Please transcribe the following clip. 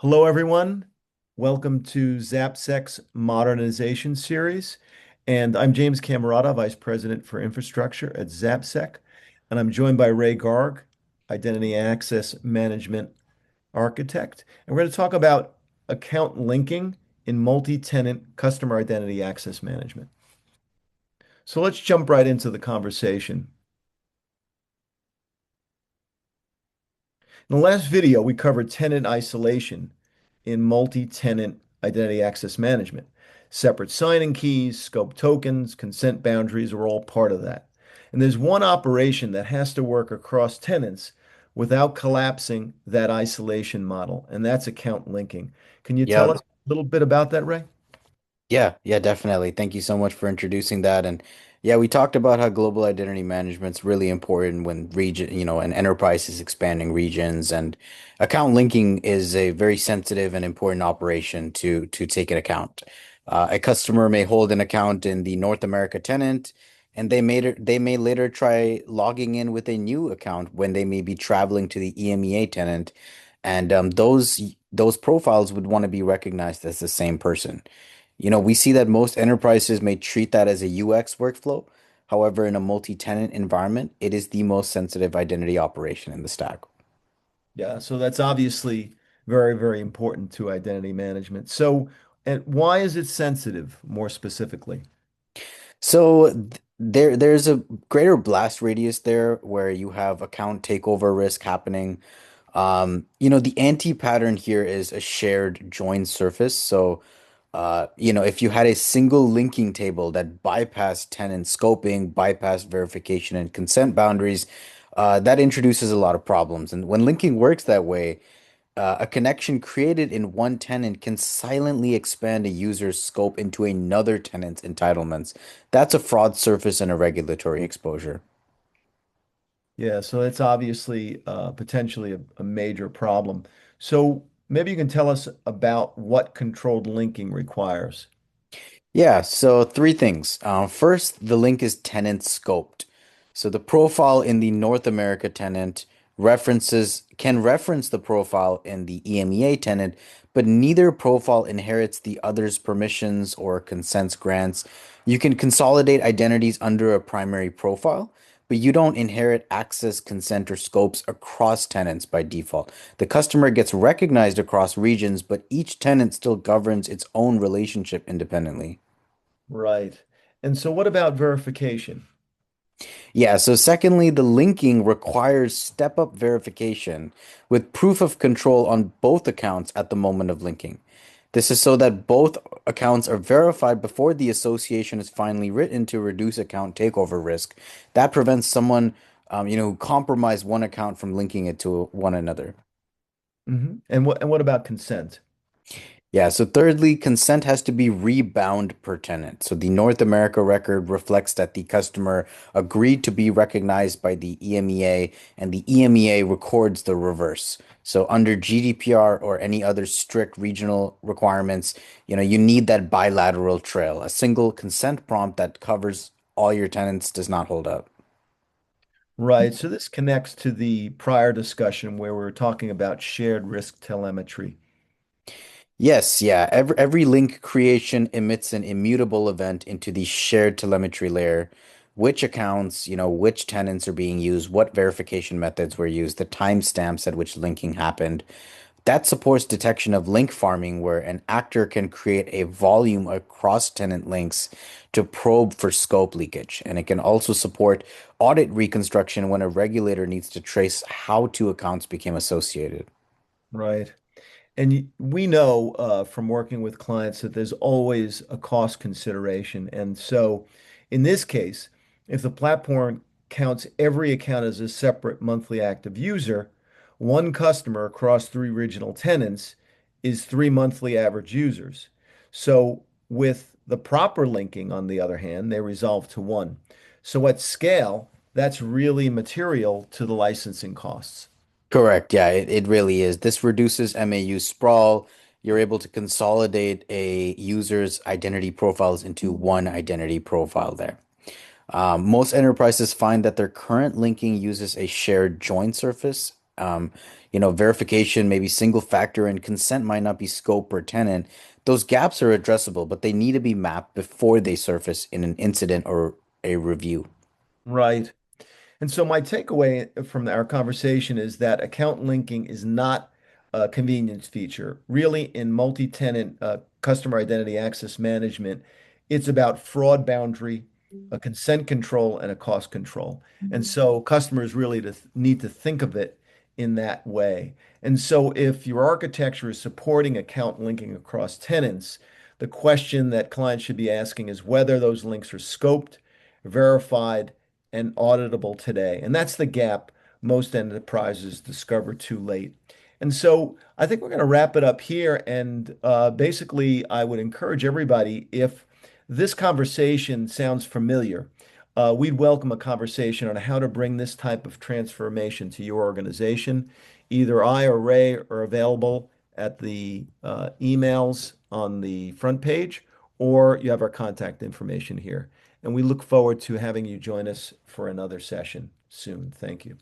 Hello, everyone. Welcome to ZapSec's Modernization Series. And I'm James Camerata, Vice President for Infrastructure at ZapSec. And I'm joined by Ray Garg, Identity Access Management Architect. And we're going to talk about account linking in multi-tenant customer identity access management. So let's jump right into the conversation. In the last video, we covered tenant isolation in multi-tenant identity access management. Separate signing keys, scope tokens, consent boundaries are all part of that. And there's one operation that has to work across tenants without collapsing that isolation model, and that's account linking. Can you tell Yeah, us a little bit about that, Ray? yeah, definitely. Thank you so much for introducing that. And yeah, we talked about how global identity management's really important when an enterprise is expanding regions, and account linking is a very sensitive and important operation to take into account. A customer may hold an account in the North America tenant, and they may later try logging in with a new account when they may be traveling to the EMEA tenant, and those profiles would want to be recognized as the same person. We see that most enterprises may treat that as a UX workflow. However, in a multi-tenant environment, it is the most sensitive identity operation in the stack. Yeah, so that's obviously very, very important to identity management. So, and why is it sensitive, more specifically? There's a greater blast radius there where you have account takeover risk happening. The anti-pattern here is a shared join surface. If you had a single linking table that bypassed tenant scoping, bypassed verification and consent boundaries, that introduces a lot of problems. And when linking works that way, a connection created in one tenant can silently expand a user's scope into another tenant's entitlements. That's a fraud surface and a regulatory exposure. Yeah, so it's obviously potentially a major problem. So maybe you can tell us about what controlled linking requires. Yeah, so three things. First, the link is tenant scoped. So the profile in the North America tenant references can reference the profile in the EMEA tenant, but neither profile inherits the other's permissions or consents grants. You can consolidate identities under a primary profile, but you don't inherit access, consent, or scopes across tenants by default. The customer gets recognized across regions, but each tenant still governs its own relationship independently. Right. And so what about verification? Yeah, so secondly, the linking requires step-up verification with proof of control on both accounts at the moment of linking. This is so that both accounts are verified before the association is finally written to reduce account takeover risk. That prevents someone, who compromise one account from linking it to one another. And what about consent? Yeah, so thirdly, consent has to be rebound per tenant. So the North America record reflects that the customer agreed to be recognized by the EMEA, and the EMEA records the reverse. So under GDPR or any other strict regional requirements, you need that bilateral trail. A single consent prompt that covers all your tenants does not hold up. Right. So this connects to the prior discussion where we were talking about shared risk telemetry. Yes, yeah. Every link creation emits an immutable event into the shared telemetry layer. Which accounts, which tenants are being used, what verification methods were used, the timestamps at which linking happened. That supports detection of link farming, where an actor can create a volume across tenant links to probe for scope leakage. And it can also support audit reconstruction when a regulator needs to trace how two accounts became associated. Right. And we know from working with clients that there's always a cost consideration. And so in this case, if the platform counts every account as a separate monthly active user, one customer across three regional tenants is three monthly average users. So with the proper linking, on the other hand, they resolve to one. So at scale, that's really material to the licensing costs. Correct. Yeah, it really is. This reduces MAU sprawl. You're able to consolidate a user's identity profiles into one identity profile there. Most enterprises find that their current linking uses a shared join surface, Verification, maybe single factor and consent might not be scope per tenant. Those gaps are addressable, but they need to be mapped before they surface in an incident or a review. Right. And so my takeaway from our conversation is that account linking is not a convenience feature. Really, in multi-tenant customer identity access management, it's about fraud boundary, a consent control, and a cost control. And so customers really need to think of it in that way. And so if your architecture is supporting account linking across tenants, the question that clients should be asking is whether those links are scoped, verified, and auditable today. And that's the gap most enterprises discover too late. And so I think we're going to wrap it up here. And basically, I would encourage everybody, if this conversation sounds familiar, we'd welcome a conversation on how to bring this type of transformation to your organization. Either I or Ray are available at the emails on the front page, or you have our contact information here. And we look forward to having you join us for another session soon. Thank you.